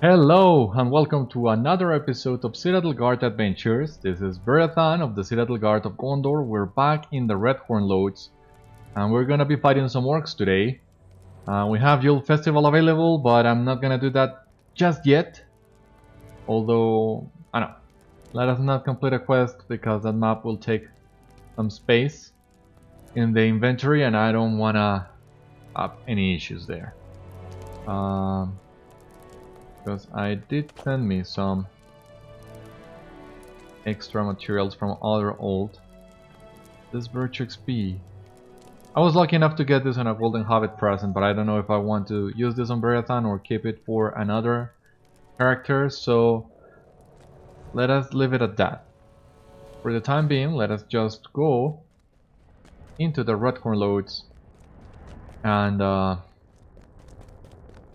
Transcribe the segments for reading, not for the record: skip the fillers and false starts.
Hello and welcome to another episode of Citadel Guard Adventures. This is Beriathan of the Citadel Guard of Gondor. We're back in the Redhorn Lodes and we're gonna be fighting some orcs today. We have Yule Festival available, but I'm not gonna do that just yet. Although, I don't know, let us not complete a quest because that map will take some space in the inventory and I don't wanna have any issues there. Because I did send me some extra materials from other old. This Virtue XP. I was lucky enough to get this on a Golden Hobbit present, but I don't know if I want to use this on Beriathan or keep it for another character, so let us leave it at that. For the time being, let us just go into the Redhorn Lodes and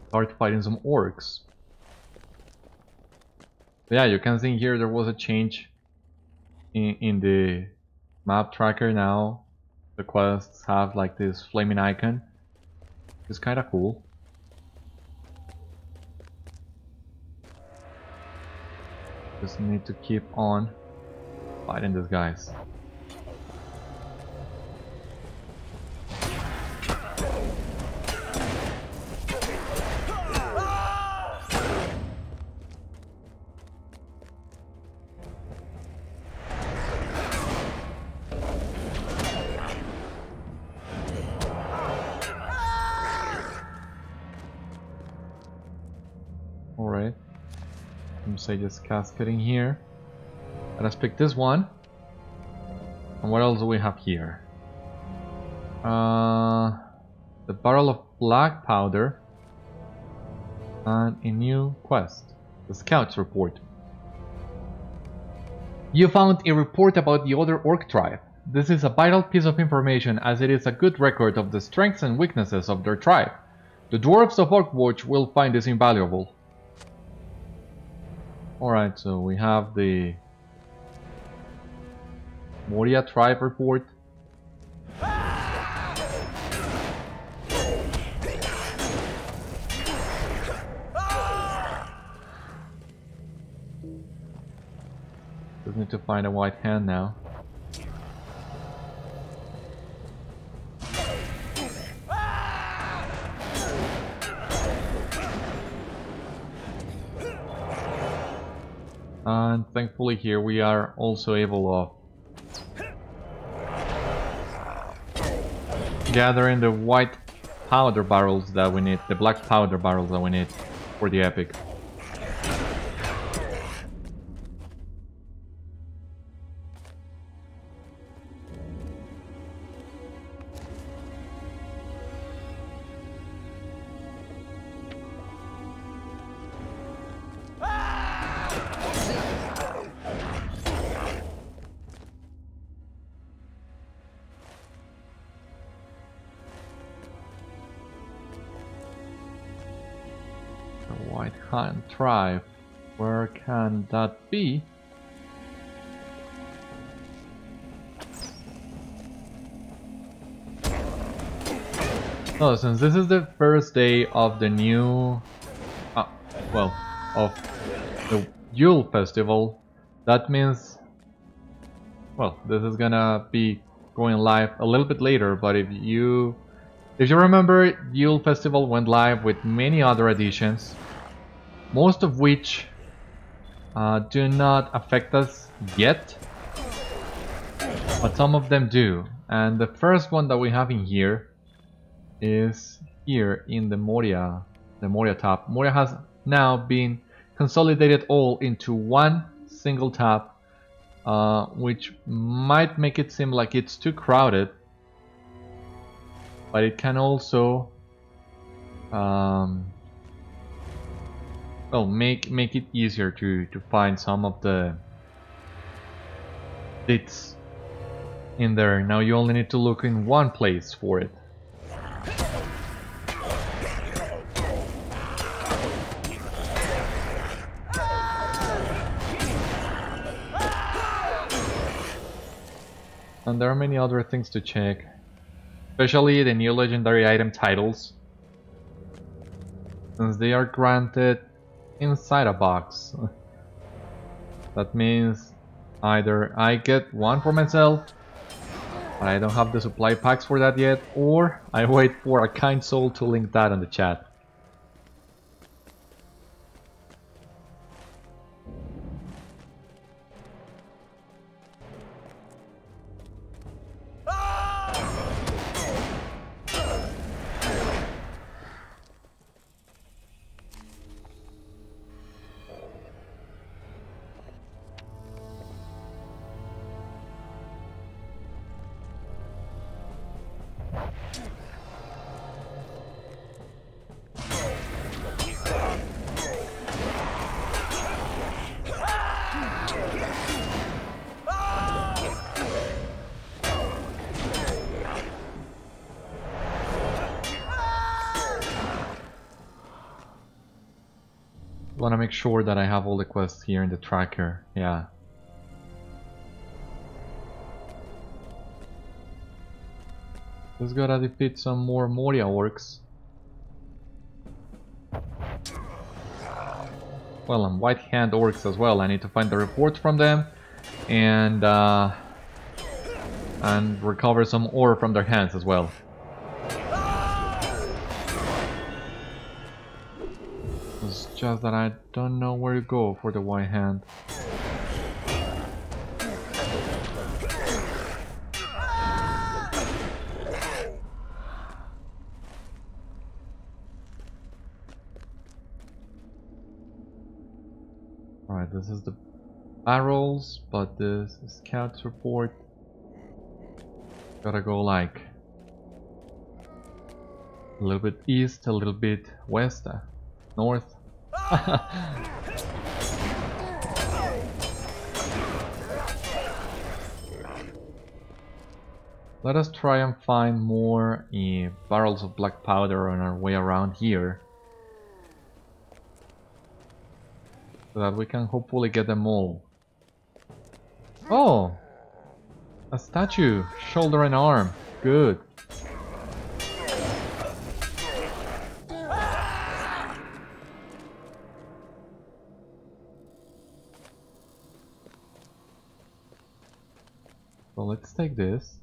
start fighting some orcs. Yeah, you can see here there was a change in the map tracker now. The quests have like this flaming icon. It's kind of cool. Just need to keep on fighting these guys. Alright, say just cascading here. Let us pick this one. And what else do we have here? The barrel of black powder and a new quest, the Scouts report. You found a report about the other orc tribe. This is a vital piece of information as it is a good record of the strengths and weaknesses of their tribe. The dwarves of Orc-watch will find this invaluable. Alright, so we have the Moria tribe report. Just need to find a white hand now. And thankfully here we are also able of gathering the white powder barrels that we need, the black powder barrels that we need for the epic. White Hand tribe. Where can that be? Oh, since this is the first day of the new... well, of the Yule Festival, that means... well, this is gonna be going live a little bit later, but if you remember, Yule Festival went live with many other additions, most of which do not affect us yet, but some of them do. And the first one that we have in here is here in the Moria tab. Moria has now been consolidated all into one single tab, which might make it seem like it's too crowded, but it can also well, make it easier to find some of the bits in there. Now you only need to look in one place for it. And there are many other things to check, especially the new legendary item titles, since they are granted inside a box. That means either I get one for myself, but I don't have the supply packs for that yet, or I wait for a kind soul to link that in the chat. Want to make sure that I have all the quests here in the tracker, yeah. Just gotta defeat some more Moria orcs. Well, and white hand orcs as well. I need to find the reports from them and recover some ore from their hands as well. It's just that I don't know where to go for the white hand. Alright, this is the barrels, but this scouts report. Gotta go like a little bit east, a little bit west, north. Let us try and find more barrels of black powder on our way around here, so that we can hopefully get them all. Oh! A statue! Shoulder and arm. Good. So let's take this.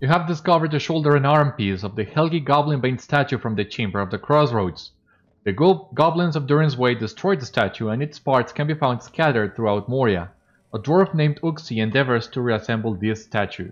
You have discovered the shoulder and arm piece of the Helgi Goblin-Bane statue from the Chamber of the Crossroads. The goblins of Durin's Way destroyed the statue, and its parts can be found scattered throughout Moria. A dwarf named Uxie endeavors to reassemble this statue.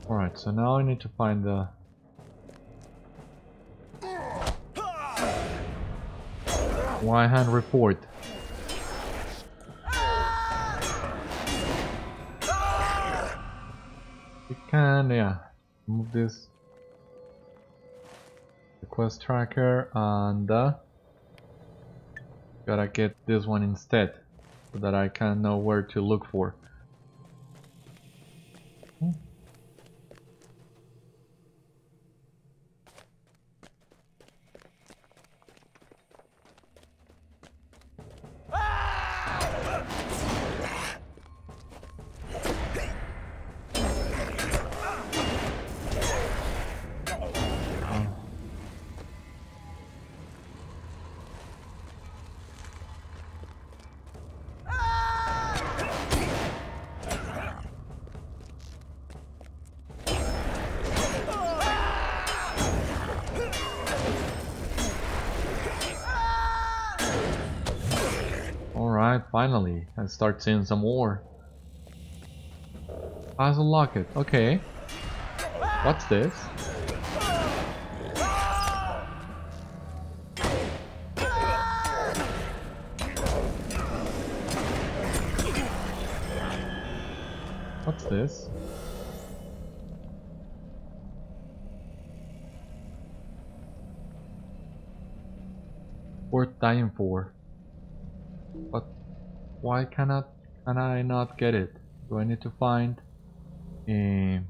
Alright, so now I need to find the... white hand report. We can, yeah, move this the quest tracker and gotta get this one instead so that I can know where to look for. Finally, I start seeing some more. As a locket, okay. What's this? What's this? Worth dying for. But why can I not get it? Do I need to find a...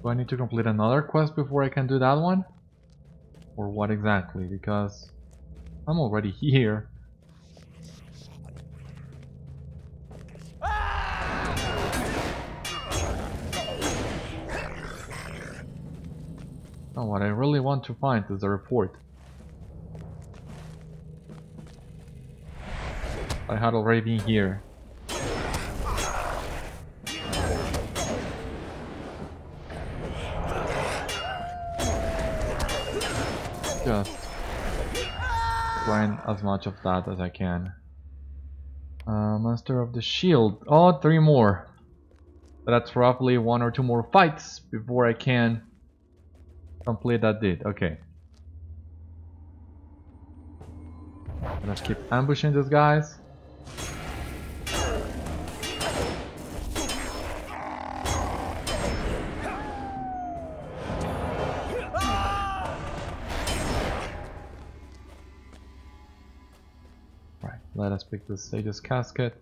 Do I need to complete another quest before I can do that one? Or what exactly? Because I'm already here. Oh, what I really want to find is the report. I had already been here. Just grind as much of that as I can. Master of the Shield. Oh, 3 more. That's roughly 1 or 2 more fights before I can complete that deed. Okay. Let's keep ambushing these guys. Right, let us pick the Sage's Casket.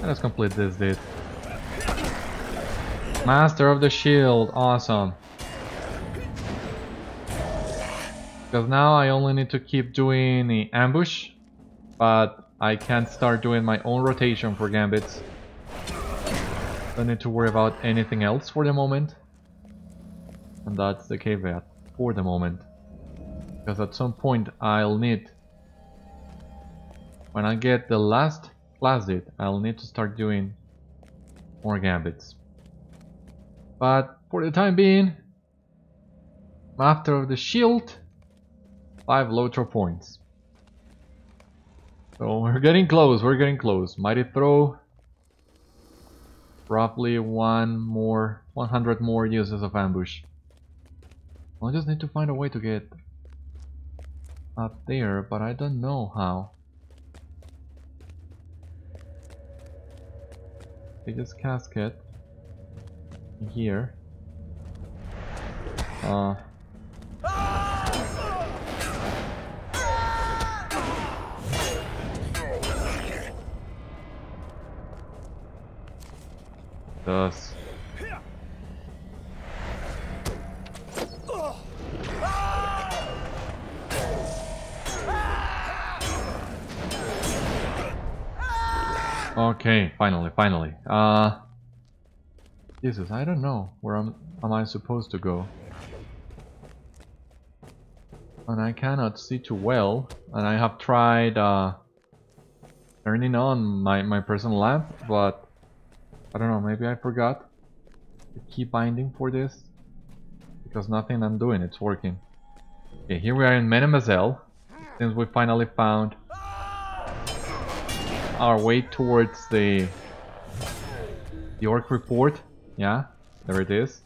Let's complete this deed. Master of the Shield, awesome. Because now I only need to keep doing the ambush, but I can't start doing my own rotation for gambits. Don't need to worry about anything else for the moment. And that's the caveat for the moment. Because at some point I'll need, when I get the last class deed, I'll need to start doing more gambits. But for the time being, Master of the Shield, 5 LOTRO points. So we're getting close, we're getting close. Mighty Throw, roughly 100 more uses of ambush. I'll just need to find a way to get up there, but I don't know how. Biggest casket here. Thus. Okay, finally. Jesus, I don't know where am I supposed to go. And I cannot see too well, and I have tried turning on my personal lamp, but I don't know, maybe I forgot the key binding for this, because nothing I'm doing, it's working. Okay, here we are in Menemazel, since we finally found our way towards the Orc report. Yeah, there it is.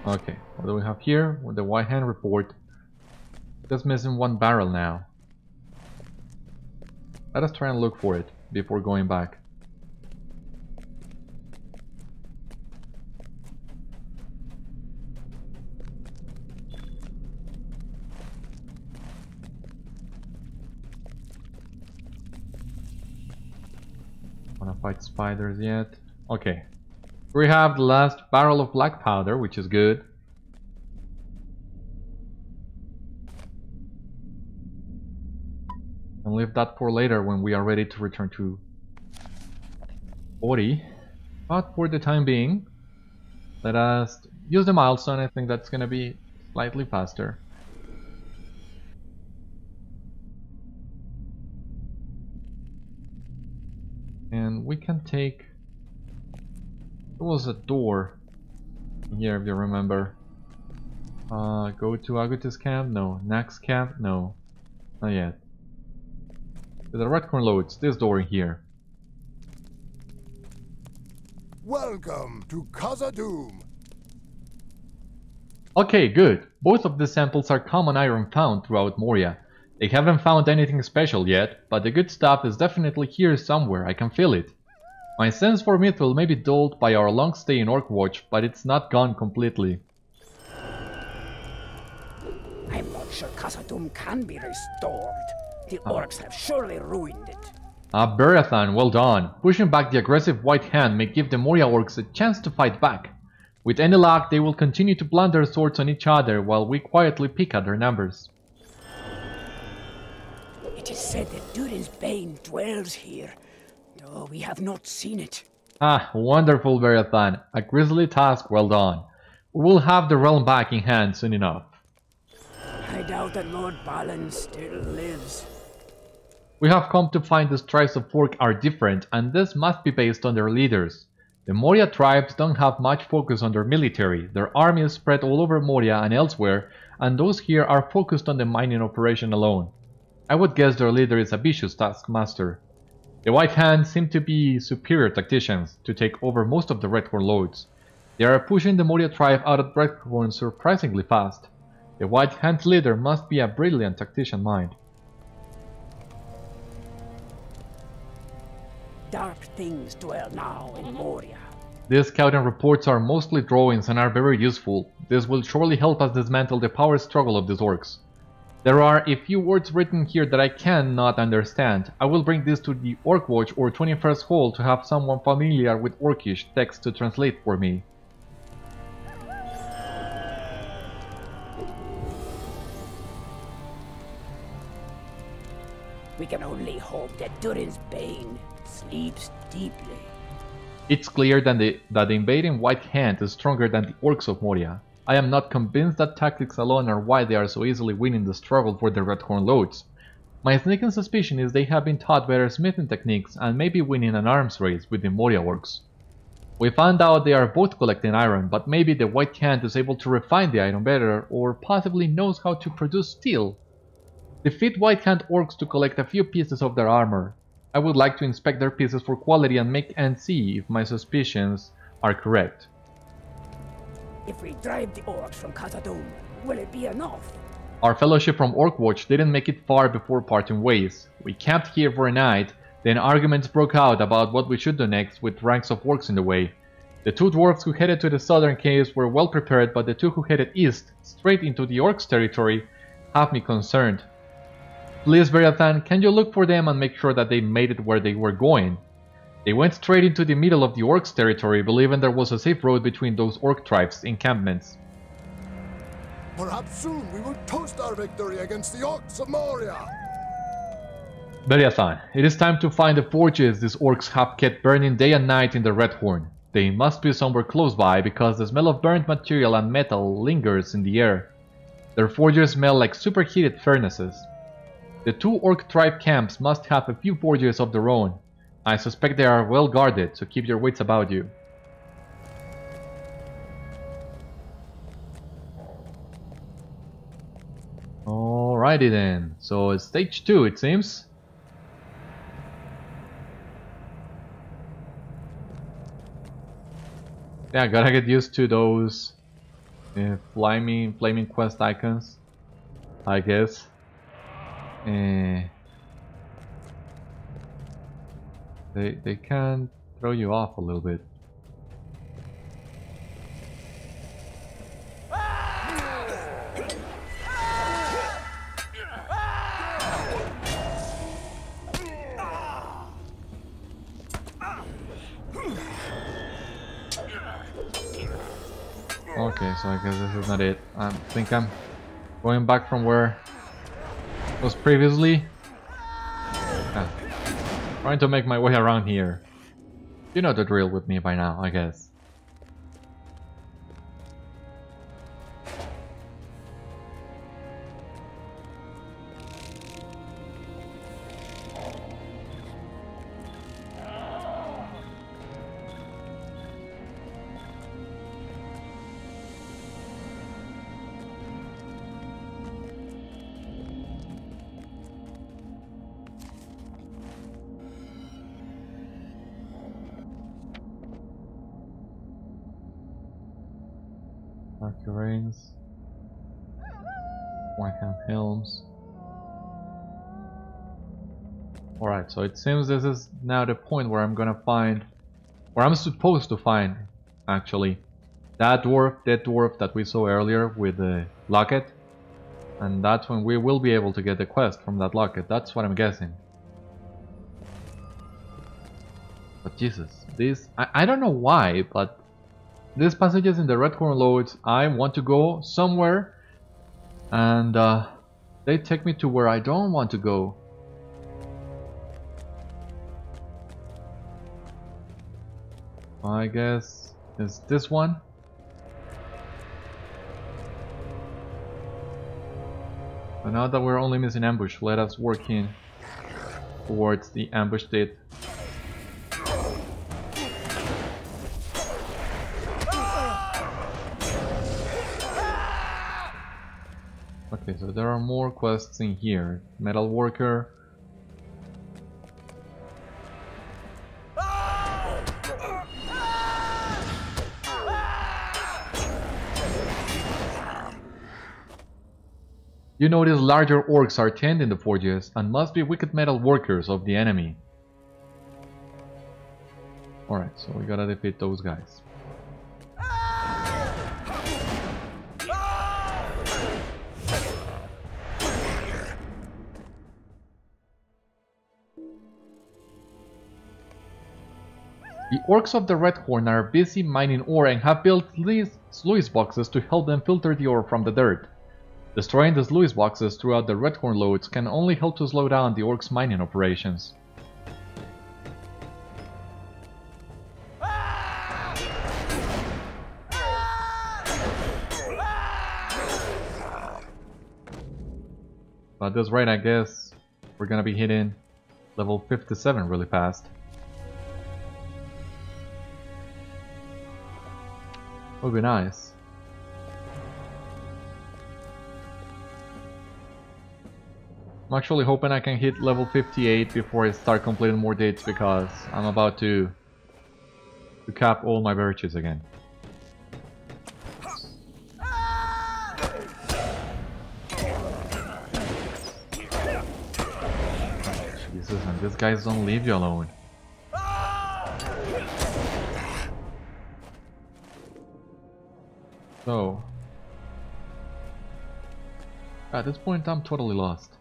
Okay, what do we have here? With the White Hand report. Just missing 1 barrel now. Let us try and look for it before going back. Wanna fight spiders yet? Okay. We have the last barrel of black powder, which is good. And leave that for later when we are ready to return to Bori. But for the time being, let us use the milestone. I think that's gonna be slightly faster. And we can take... There was a door here, if you remember. Go to Agutis camp? No. Knakk's camp? No. Not yet. To the Redhorn Lodes, this door in here. Welcome to Khazad-dûm. Okay, good. Both of the samples are common iron found throughout Moria. They haven't found anything special yet, but the good stuff is definitely here somewhere, I can feel it. My sense for Mithril may be dulled by our long stay in Orc-watch, but it's not gone completely. I'm not sure Khazad-dûm can be restored. The orcs have surely ruined it. Beriathan, well done. Pushing back the aggressive white hand may give the Moria orcs a chance to fight back. With any luck, they will continue to plant their swords on each other while we quietly pick at their numbers. It is said that Durin's Bane dwells here, though we have not seen it. Wonderful, Beriathan. A grisly task well done. We will have the realm back in hand soon enough. I doubt that Lord Balan still lives. We have come to find the tribes of Orc are different, and this must be based on their leaders. The Moria tribes don't have much focus on their military. Their army is spread all over Moria and elsewhere, and those here are focused on the mining operation alone. I would guess their leader is a vicious taskmaster. The White Hands seem to be superior tacticians to take over most of the Redhorn Lodes. They are pushing the Moria tribe out of Redhorn surprisingly fast. The White Hand leader must be a brilliant tactician mind. Dark things dwell now in Moria. These scouting reports are mostly drawings and are very useful. This will surely help us dismantle the power struggle of these orcs. There are a few words written here that I cannot understand. I will bring this to the Orc-watch or 21st Hall to have someone familiar with Orcish text to translate for me. We can only hope that Durin's Bane sleeps deeply. It's clear that the invading White Hand is stronger than the orcs of Moria. I am not convinced that tactics alone are why they are so easily winning the struggle for the Redhorn Lodes. My sneaking suspicion is they have been taught better smithing techniques and may be winning an arms race with the Moria orcs. We found out they are both collecting iron, but maybe the White Hand is able to refine the iron better or possibly knows how to produce steel. Defeat White Hand orcs to collect a few pieces of their armor. I would like to inspect their pieces for quality and see if my suspicions are correct. If we drive the orcs from Khazad-dûm, will it be enough? Our fellowship from Orc-watch didn't make it far before parting ways. We camped here for a night, then arguments broke out about what we should do next with ranks of orcs in the way. The two dwarves who headed to the southern caves were well prepared, but the two who headed east, straight into the orcs' territory, have me concerned. Please, Beriathan, can you look for them and make sure that they made it where they were going? They went straight into the middle of the orcs' territory, believing there was a safe road between those orc tribes' encampments. Perhaps soon we will toast our victory against the orcs of Moria. Beriathan, it is time to find the forges these orcs have kept burning day and night in the Redhorn. They must be somewhere close by because the smell of burnt material and metal lingers in the air. Their forges smell like superheated furnaces. The two orc tribe camps must have a few forges of their own. I suspect they are well guarded, so keep your wits about you. Alrighty then, so it's stage 2 it seems. Yeah, gotta get used to those flaming quest icons, I guess. They can throw you off a little bit. Okay, so I guess this is not it. I think I'm going back from where it was previously. Trying to make my way around here. You know the drill with me by now, I guess. Arcuranes. White-hand helms. Alright, so it seems this is now the point where I'm gonna find, where I'm supposed to find, actually, that dead dwarf that we saw earlier with the locket. And that's when we will be able to get the quest from that locket. That's what I'm guessing. But Jesus, this... I don't know why, but these passages in the Redhorn Lodes, I want to go somewhere and they take me to where I don't want to go. I guess it's this one. But now that we're only missing ambush, let us work in towards the ambush state. Okay, so there are more quests in here. Metal Worker. You notice larger orcs are tending the forges and must be wicked metal workers of the enemy. Alright, so we gotta defeat those guys. The orcs of the Redhorn are busy mining ore and have built sluice boxes to help them filter the ore from the dirt. Destroying the sluice boxes throughout the Redhorn Lodes can only help to slow down the orcs' mining operations. But at this rate, I guess we're gonna be hitting level 57 really fast. Would be nice. I'm actually hoping I can hit level 58 before I start completing more dates because I'm about to cap all my virtues again. Jesus, and these guys don't leave you alone. So, at this point I'm totally lost.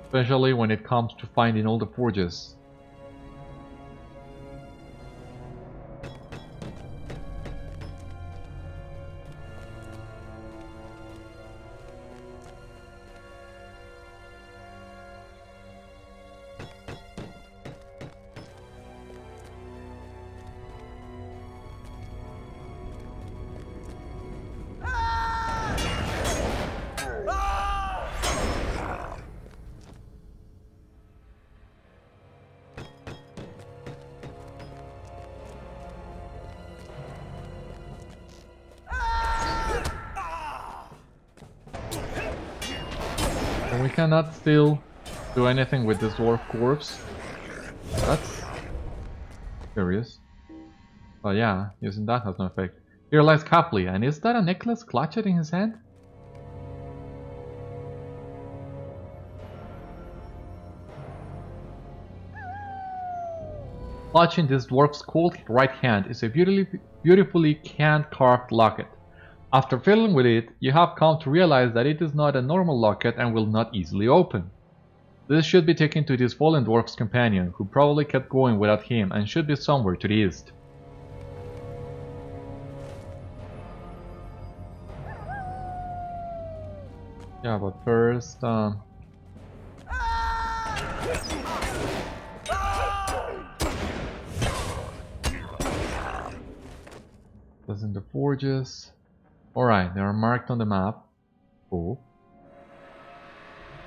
Especially when it comes to finding all the forges. We cannot still do anything with this dwarf corpse. That's curious. But yeah, using that has no effect. Here lies Kafli, and is that a necklace clutched in his hand? Clutching this dwarf's cold right hand is a beautifully hand-carved locket. After fiddling with it, you have come to realize that it is not a normal locket and will not easily open. This should be taken to this fallen dwarf's companion, who probably kept going without him and should be somewhere to the east. Yeah, but first... That's in the forges. Alright, they are marked on the map. Cool.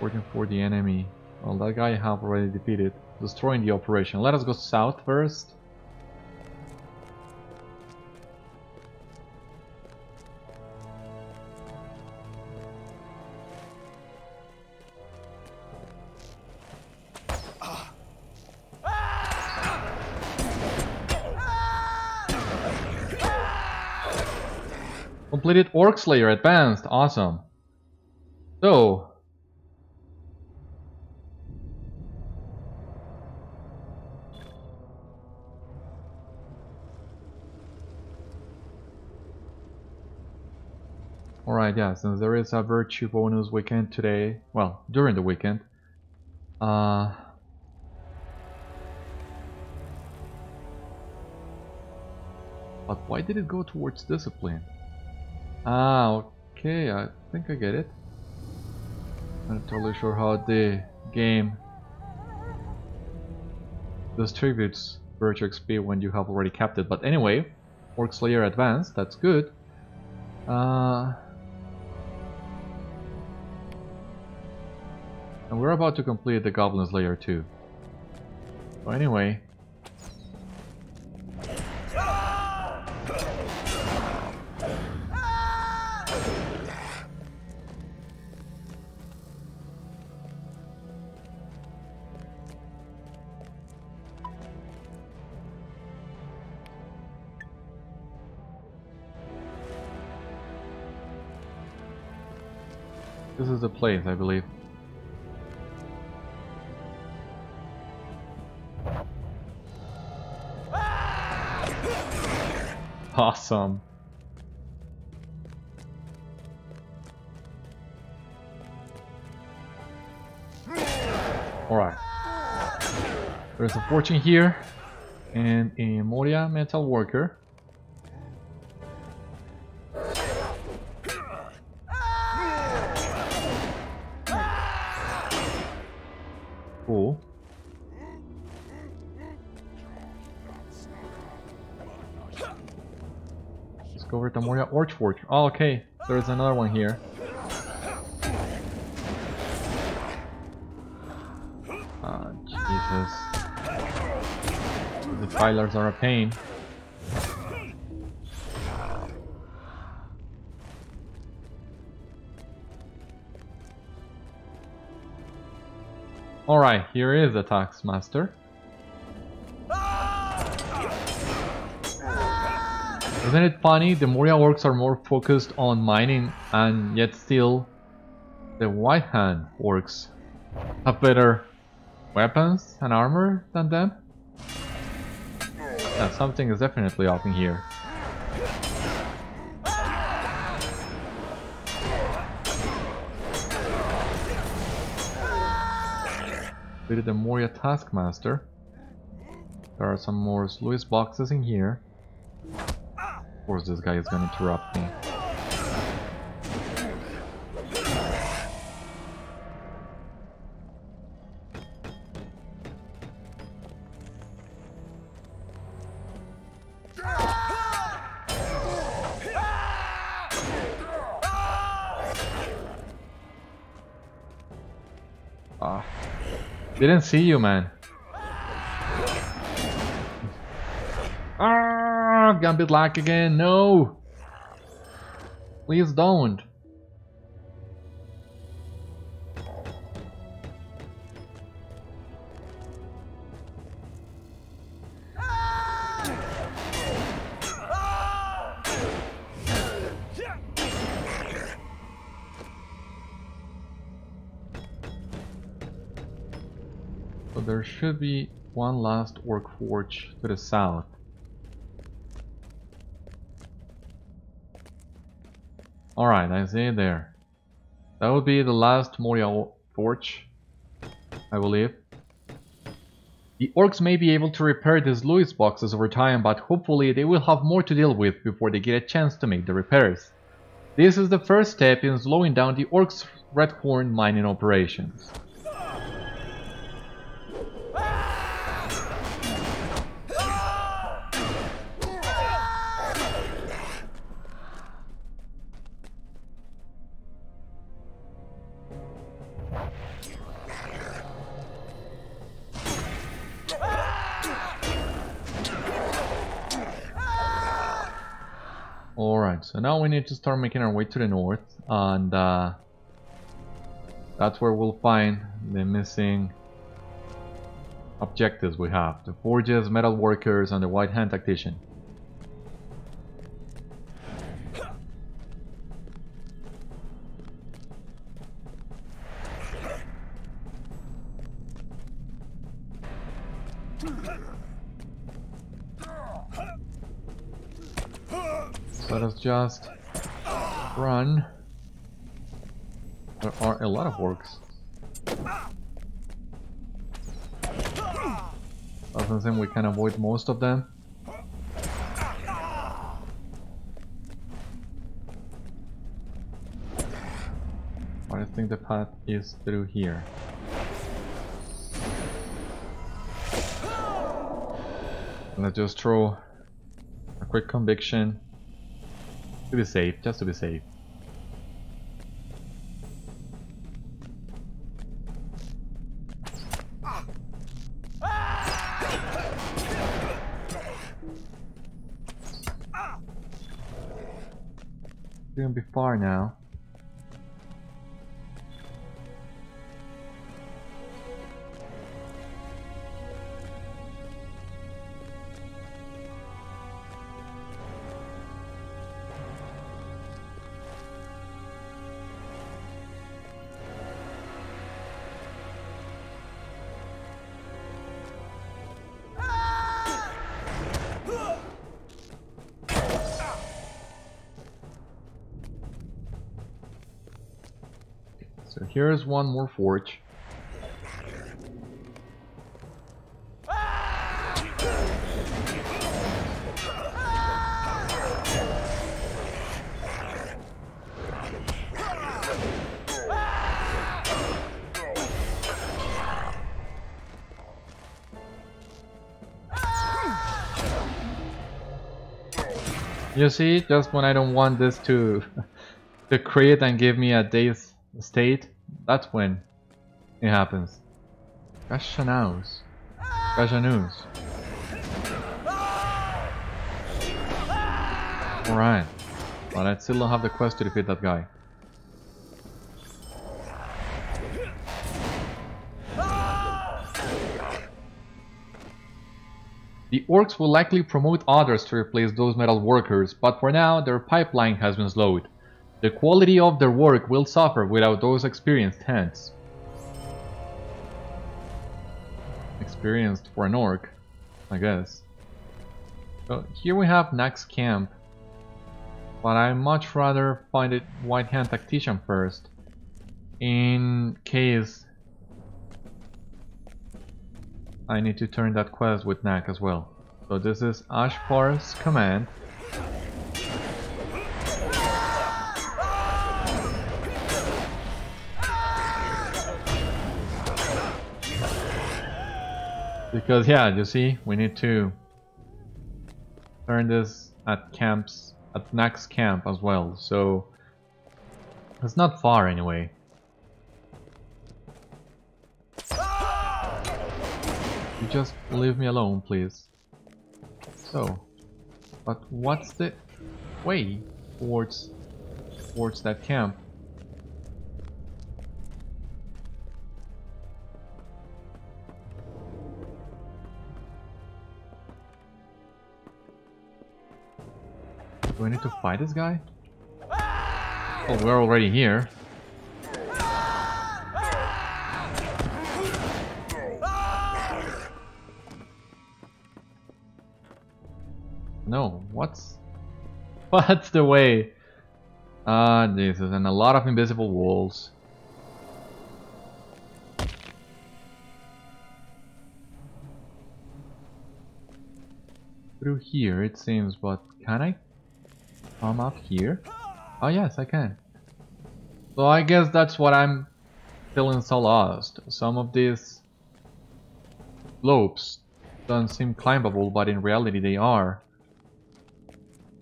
Working for the enemy. Well, that guy I have already defeated. Destroying the operation. Let us go south first. Completed Orc Slayer Advanced. Awesome. So... Alright, yeah, since there is a virtue bonus weekend today, well, during the weekend, but why did it go towards discipline? Ah, okay, I think I get it. I'm not totally sure how the game distributes virtue XP when you have already capped it, but anyway, Orc Slayer Advanced, that's good. And we're about to complete the Goblin Slayer too. So anyway... This is the place, I believe. Awesome. Alright. There's a fortune here and a Moria metal worker. Cool. Discovered the Moria Orc-watch. Oh, okay. There's another one here. Jesus. The filers are a pain. Alright, here is the tax master. Isn't it funny? The Moria orcs are more focused on mining, and yet still the White Hand orcs have better weapons and armor than them? Yeah, something is definitely off in here. With the Moria Taskmaster. There are some more sluice boxes in here. Of course this guy is gonna interrupt me. Didn't see you, man. Ah, Gambit Lack again. No. Please don't. So there should be one last Orc-watch to the south. Alright, I see it there. That would be the last Moria forge, I believe. The orcs may be able to repair these sluice boxes over time, but hopefully they will have more to deal with before they get a chance to make the repairs. This is the first step in slowing down the orcs' Redhorn mining operations. Alright, so now we need to start making our way to the north, and that's where we'll find the missing objectives we have. The forges, metal workers, and the white hand tactician. Let us just run. There are a lot of orcs. Doesn't seem we can avoid most of them. But I think the path is through here. Let's just throw a quick conviction to be safe, just to be safe. Shouldn't be far now. So here's one more forge. You see, just when I don't want this to crit and give me a day's state, that's when it happens. Gashanous. Gashanous. Alright. But I still don't have the quest to defeat that guy. The orcs will likely promote others to replace those metal workers, but for now their pipeline has been slowed. The quality of their work will suffer without those experienced hands. Experienced for an orc, I guess. So here we have Knakk's camp, but I much rather find a white hand tactician first, in case I need to turn that quest with Knakk as well. So this is Ashpar's command. Because yeah, you see, we need to turn this at camps, at Knakk's camp as well, so it's not far anyway. You just leave me alone, please. So, but what's the way towards that camp? Do I need to fight this guy? Oh, we're already here. No, what's the way? Jesus, and a lot of invisible walls. Through here it seems, but can I come up here? Oh yes, I can. So I guess that's what I'm feeling so lost. Some of these slopes don't seem climbable, but in reality they are.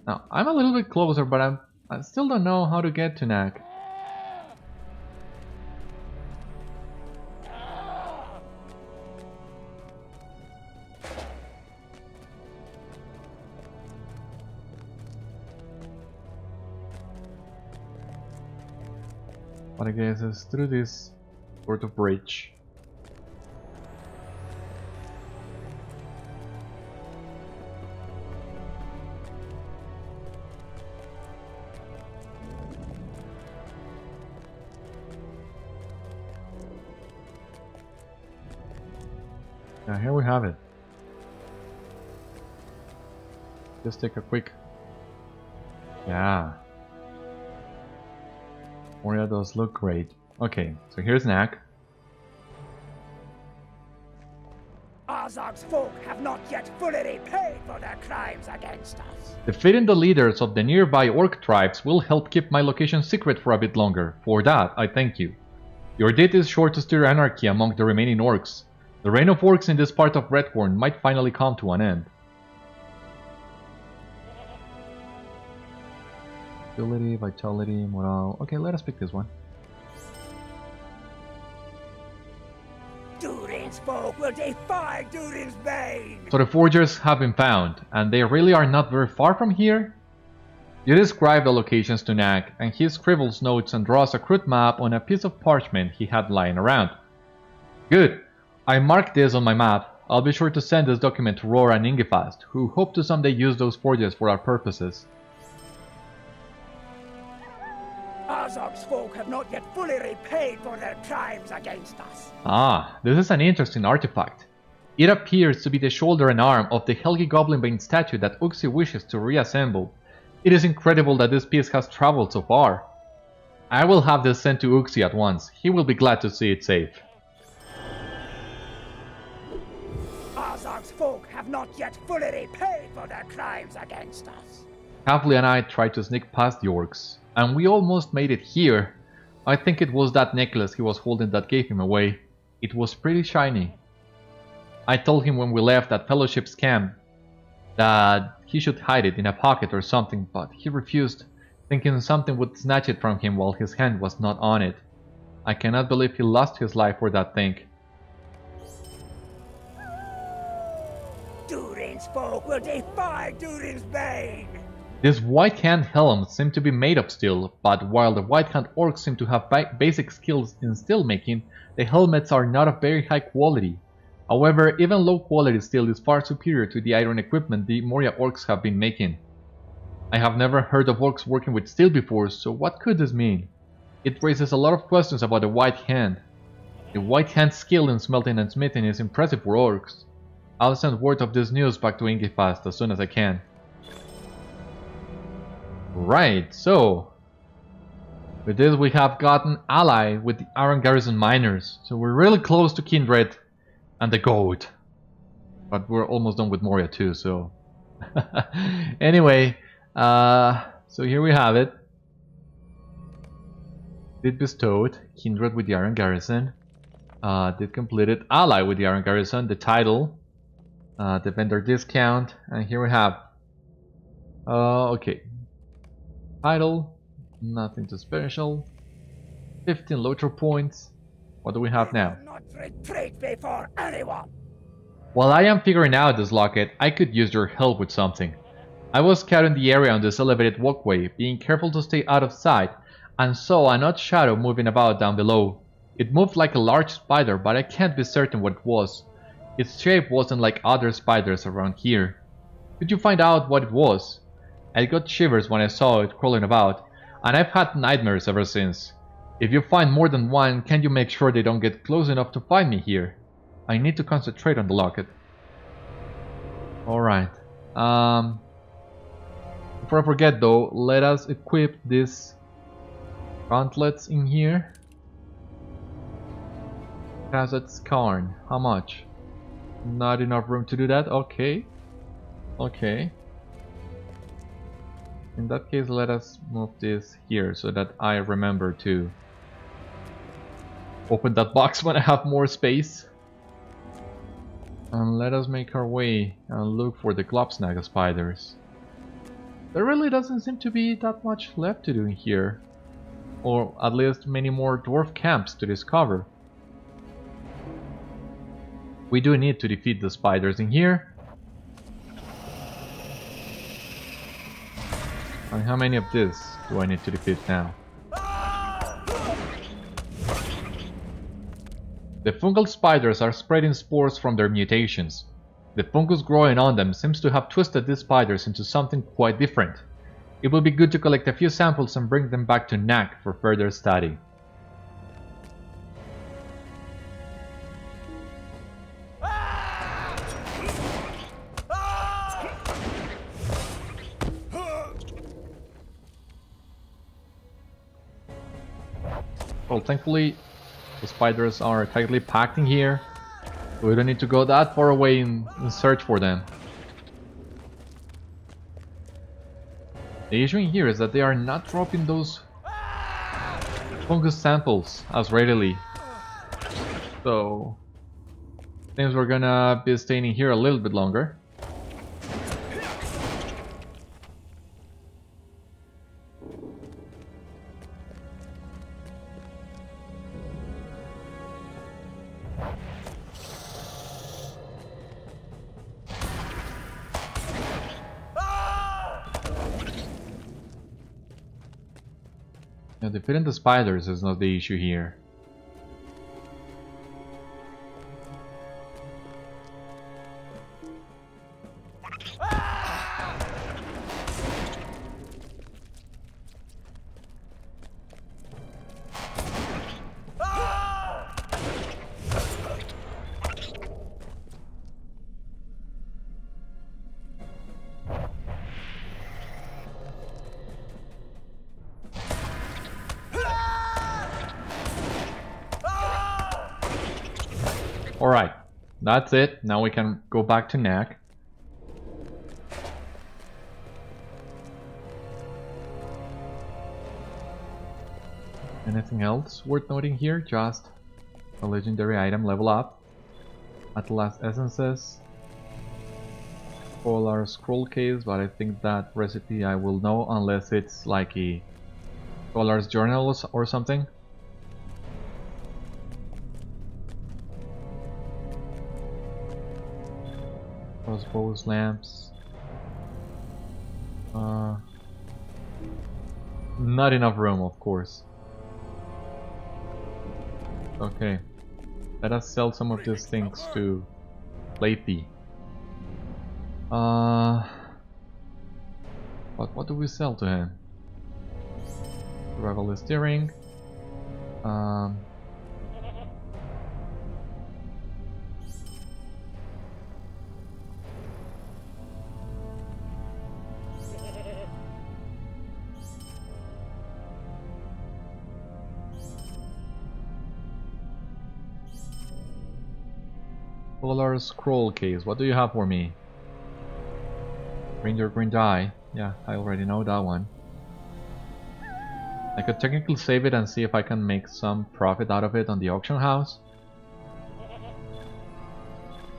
Now, I'm a little bit closer, but I still don't know how to get to Knakk. But I guess it's through this sort of bridge. Now here we have it. Just take a quick Yeah. Moria does look great. Okay, so here's Knakk. Azog's folk have not yet fully repaid for their crimes against us. Defeating the leaders of the nearby orc tribes will help keep my location secret for a bit longer. For that, I thank you. Your deed is sure to stir anarchy among the remaining orcs. The reign of orcs in this part of Redhorn might finally come to an end. Ability, vitality, morale. Okay, let us pick this one. Durin's folk will defy Durin's bane! So the forgers have been found, and they really are not very far from here? You describe the locations to Knakk, and he scribbles notes and draws a crude map on a piece of parchment he had lying around. Good. I marked this on my map. I'll be sure to send this document to Roar and Ingefast, who hope to someday use those forges for our purposes. Azog's folk have not yet fully repaid for their crimes against us. Ah, this is an interesting artifact. It appears to be the shoulder and arm of the Helgi Goblinbane statue that Uxie wishes to reassemble. It is incredible that this piece has traveled so far. I will have this sent to Uxie at once. He will be glad to see it safe. Azog's folk have not yet fully repaid for their crimes against us. Kafli and I tried to sneak past the orcs, and we almost made it here. I think it was that necklace he was holding that gave him away. It was pretty shiny. I told him when we left at Fellowship's camp that he should hide it in a pocket or something, but he refused, thinking something would snatch it from him while his hand was not on it. I cannot believe he lost his life for that thing. Durin's folk will defy Durin's bane! These white hand helms seem to be made of steel, but while the white hand orcs seem to have basic skills in steel making, the helmets are not of very high quality. However, even low quality steel is far superior to the iron equipment the Moria orcs have been making. I have never heard of orcs working with steel before, so what could this mean? It raises a lot of questions about the white hand. The white hand's skill in smelting and smithing is impressive for orcs. I'll send word of this news back to Ingefast as soon as I can. Right, so with this we have gotten ally with the Iron Garrison miners, so we're really close to Kindred and the goat. But we're almost done with Moria too, so anyway, so here we have it. Did bestowed, Kindred with the Iron Garrison. Did completed, ally with the Iron Garrison, the title, the vendor discount, and here we have okay. Title, nothing too special. 15 LOTRO points. What do we have now? Not retreat before anyone. While I am figuring out this locket, I could use your help with something. I was scouting the area on this elevated walkway, being careful to stay out of sight, and saw an odd shadow moving about down below. It moved like a large spider, but I can't be certain what it was. Its shape wasn't like other spiders around here. Could you find out what it was? I got shivers when I saw it crawling about, and I've had nightmares ever since. If you find more than one, can you make sure they don't get close enough to find me here? I need to concentrate on the locket. Alright. Before I forget though, let us equip these gauntlets in here. Kazat's Karn. How much? Not enough room to do that? Okay. Okay. In that case, let us move this here so that I remember to open that box when I have more space. And let us make our way and look for the Globsnaga Spiders. There really doesn't seem to be that much left to do in here. Or at least many more dwarf camps to discover. We do need to defeat the spiders in here. And how many of this do I need to defeat now? The fungal spiders are spreading spores from their mutations. The fungus growing on them seems to have twisted these spiders into something quite different. It will be good to collect a few samples and bring them back to Knakk for further study. Well, thankfully, the spiders are tightly packed in here. We don't need to go that far away and search for them. The issue in here is that they are not dropping those fungus samples as readily. So, seems we're gonna be staying in here a little bit longer. Now, defeating the spiders is not the issue here. Alright, that's it. Now we can go back to Knakk. Anything else worth noting here? Just a legendary item, level up. At last essences. Polar scroll case, but I think that recipe I will know unless it's like a Scholar's journal or something. Crossbows, lamps. Not enough room, of course. Okay, let us sell some of these things to Lathy. But what do we sell to him? Survival steering. Polar scroll case. What do you have for me? Ranger green die. Yeah, I already know that one. I could technically save it and see if I can make some profit out of it on the auction house.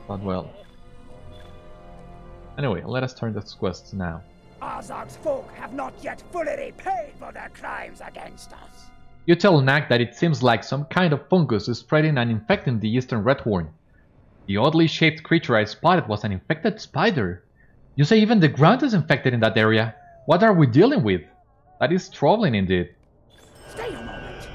But well. Anyway, let us turn this quest now. Azog's folk have not yet fully repaid for their crimes against us. You tell Knakk that it seems like some kind of fungus is spreading and infecting the eastern Redhorn. The oddly shaped creature I spotted was an infected spider. You say even the ground is infected in that area. What are we dealing with? That is troubling indeed. Stay a moment.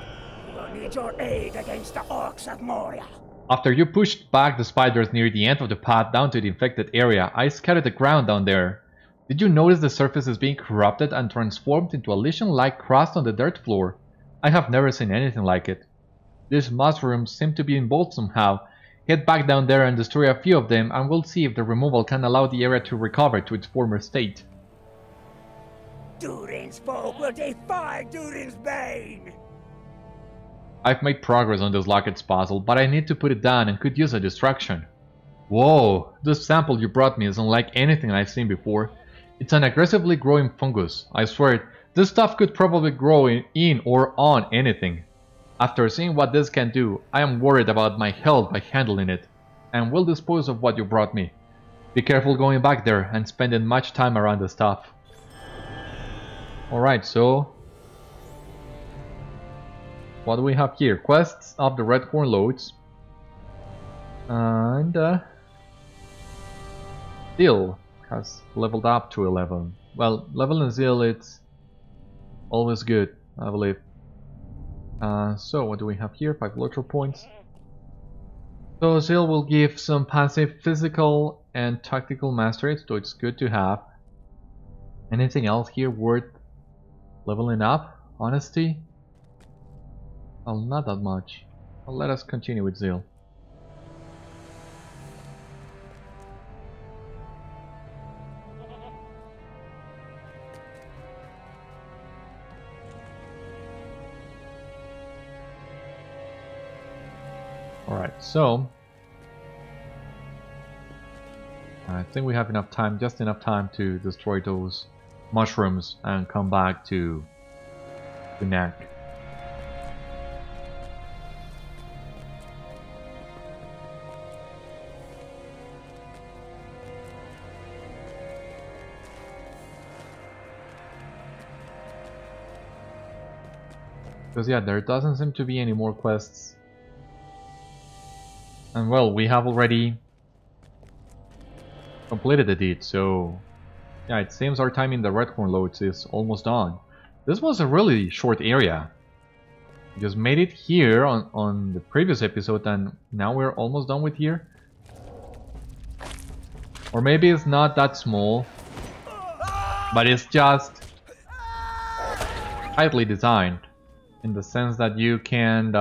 We will need your aid against the orcs of Moria. After you pushed back the spiders near the end of the path down to the infected area, I scouted the ground down there. Did you notice the surface is being corrupted and transformed into a lesion-like crust on the dirt floor? I have never seen anything like it. These mushrooms seem to be involved somehow. Head back down there and destroy a few of them, and we'll see if the removal can allow the area to recover to its former state. Durin's folk will defy Durin's bane! I've made progress on this locket's puzzle, but I need to put it down and could use a distraction. Whoa, this sample you brought me is unlike anything I've seen before. It's an aggressively growing fungus. I swear, this stuff could probably grow in or on anything. After seeing what this can do, I am worried about my health by handling it, and will dispose of what you brought me. Be careful going back there and spending much time around the stuff. Alright, so what do we have here? Quests of the Redhorn Lodes. And Zeal has leveled up to 11. Well, leveling Zeal, it's always good, I believe. So what do we have here? 5 LOTRO points. So Zeal will give some passive physical and tactical mastery, so it's good to have. Anything else here worth leveling up? Honesty? Well, not that much. Well, let us continue with Zeal. Alright, so I think we have enough time, just enough time to destroy those mushrooms and come back to Knakk. Because yeah, there doesn't seem to be any more quests. And well, we have already completed the deed, so yeah, it seems our time in the Redhorn Lodes is almost done. This was a really short area. We just made it here on the previous episode and now we're almost done with here. Or maybe it's not that small, but it's just tightly designed in the sense that you can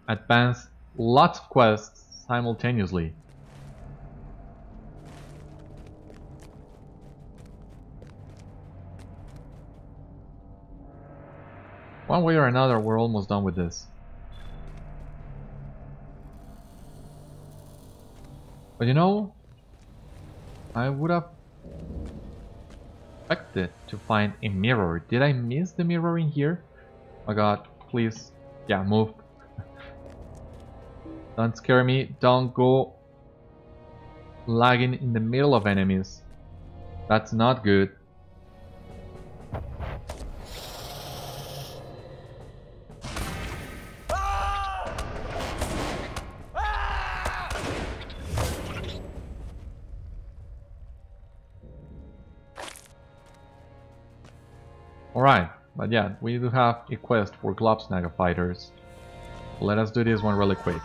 advance lots of quests simultaneously. One way or another, we're almost done with this. But you know, I would have expected to find a mirror. Did I miss the mirror in here? Oh god, please. Yeah, move. Don't scare me. Don't go lagging in the middle of enemies. That's not good. Alright, but yeah, we do have a quest for Globsnaga fighters. Let us do this one really quick.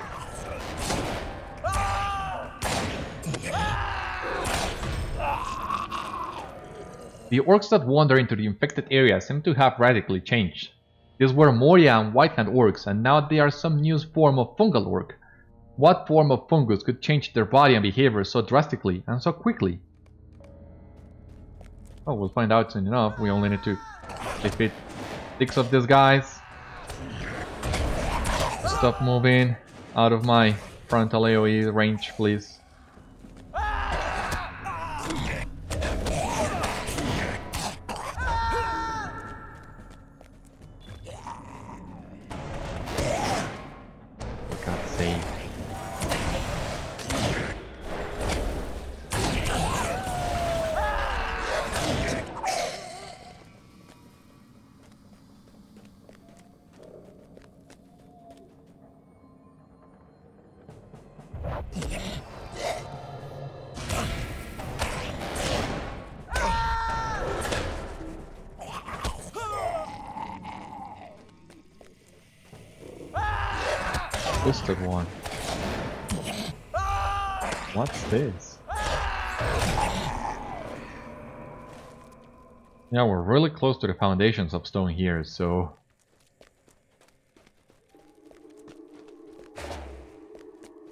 The orcs that wander into the infected area seem to have radically changed. These were Moria and white-hand orcs, and now they are some new form of fungal orc. What form of fungus could change their body and behavior so drastically and so quickly? Oh, we'll find out soon enough. We only need to defeat 6 of these guys. Stop moving out of my frontal AoE range, please. For God's sake. Twisted one. What's this? Yeah, we're really close to the foundations of stone here, so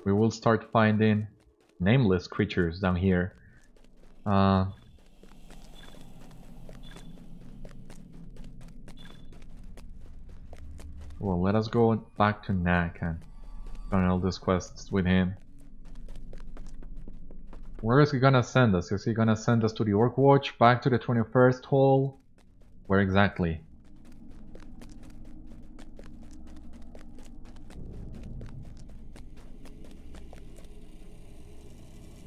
we will start finding nameless creatures down here. Well, let us go back to Knakk and run all these quests with him. Where is he gonna send us? Is he gonna send us to the Orc-watch? Back to the 21st hall? Where exactly?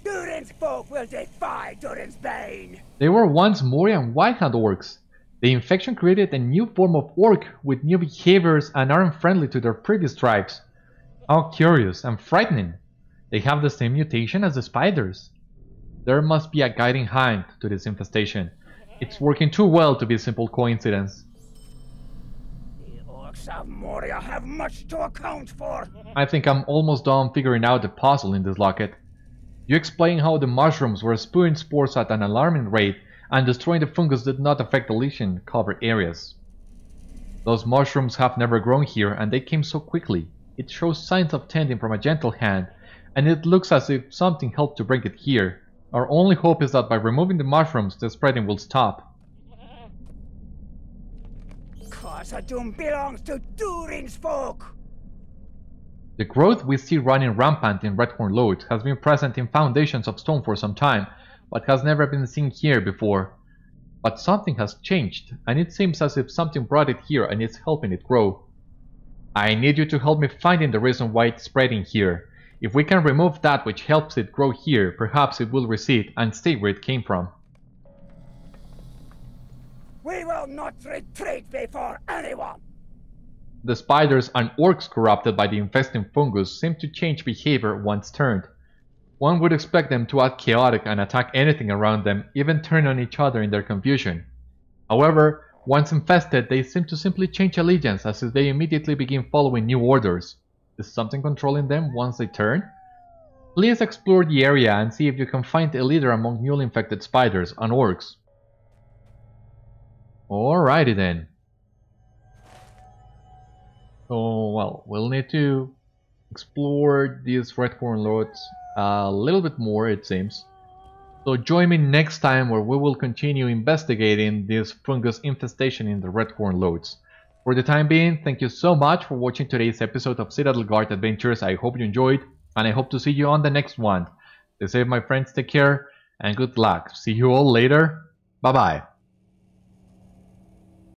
Durin's folk will defy Durin's bane! They were once Moria and white-hand orcs. The infection created a new form of orc with new behaviors and aren't friendly to their previous tribes. How curious and frightening. They have the same mutation as the spiders. There must be a guiding hand to this infestation. It's working too well to be a simple coincidence. The orcs of Moria have much to account for. I think I'm almost done figuring out the puzzle in this locket. You explain how the mushrooms were spewing spores at an alarming rate and destroying the fungus did not affect the lesion-covered areas. Those mushrooms have never grown here and they came so quickly. It shows signs of tending from a gentle hand, and it looks as if something helped to bring it here. Our only hope is that by removing the mushrooms, the spreading will stop. Khazad-dûm belongs to Durin's folk! The growth we see running rampant in Redhorn Lodes has been present in foundations of stone for some time, but has never been seen here before. But something has changed, and it seems as if something brought it here and is helping it grow. I need you to help me finding the reason why it's spreading here. If we can remove that which helps it grow here, perhaps it will recede and stay where it came from. We will not retreat before anyone! The spiders and orcs corrupted by the infesting fungus seem to change behavior once turned. One would expect them to act chaotic and attack anything around them, even turn on each other in their confusion. However, once infested, they seem to simply change allegiance as if they immediately begin following new orders. Is something controlling them once they turn? Please explore the area and see if you can find a leader among newly infected spiders and orcs. Alrighty then. So, well, we'll need to explore these Redhorn Lodes a little bit more, it seems. So join me next time where we will continue investigating this fungus infestation in the Redhorn Lodes. For the time being, thank you so much for watching today's episode of Citadel Guard Adventures. I hope you enjoyed, and I hope to see you on the next one. Stay safe, my friends, take care, and good luck. See you all later. Bye bye.